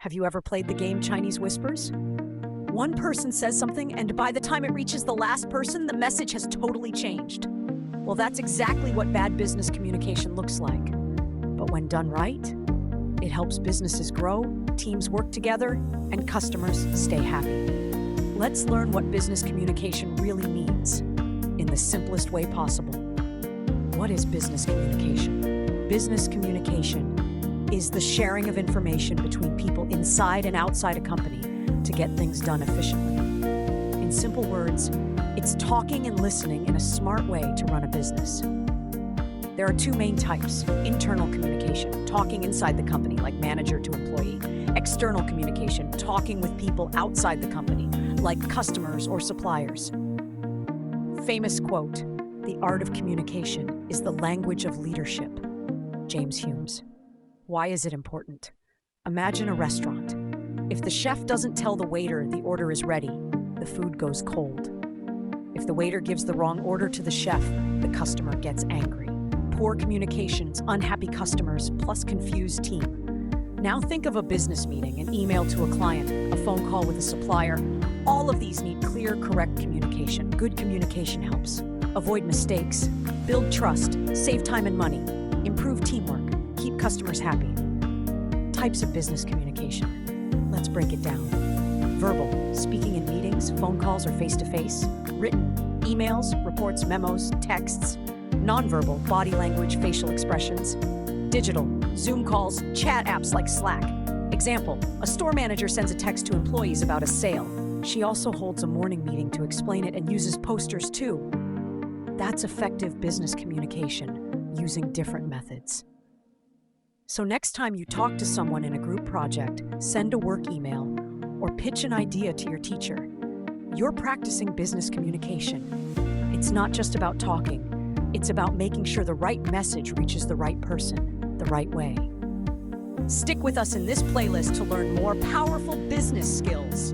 Have you ever played the game Chinese Whispers? One person says something, and by the time it reaches the last person, the message has totally changed. Well, that's exactly what bad business communication looks like. But when done right, it helps businesses grow, teams work together, and customers stay happy. Let's learn what business communication really means in the simplest way possible. What is business communication? Business communication is the sharing of information between people inside and outside a company to get things done efficiently. In simple words, it's talking and listening in a smart way to run a business. There are two main types: internal communication, talking inside the company like manager to employee; external communication, talking with people outside the company like customers or suppliers. Famous quote, "The art of communication is the language of leadership." James Humes. Why is it important? Imagine a restaurant. If the chef doesn't tell the waiter the order is ready, the food goes cold. If the waiter gives the wrong order to the chef, the customer gets angry. Poor communications, unhappy customers, plus confused team. Now think of a business meeting, an email to a client, a phone call with a supplier. All of these need clear, correct communication. Good communication helps avoid mistakes, build trust, save time and money, improve teamwork, keep customers happy. Types of business communication. Let's break it down. Verbal, speaking in meetings, phone calls or face-to-face. Written, emails, reports, memos, texts. Nonverbal, body language, facial expressions. Digital, Zoom calls, chat apps like Slack. Example, a store manager sends a text to employees about a sale. She also holds a morning meeting to explain it and uses posters too. That's effective business communication using different methods. So next time you talk to someone in a group project, send a work email, or pitch an idea to your teacher, you're practicing business communication. It's not just about talking. It's about making sure the right message reaches the right person the right way. Stick with us in this playlist to learn more powerful business skills.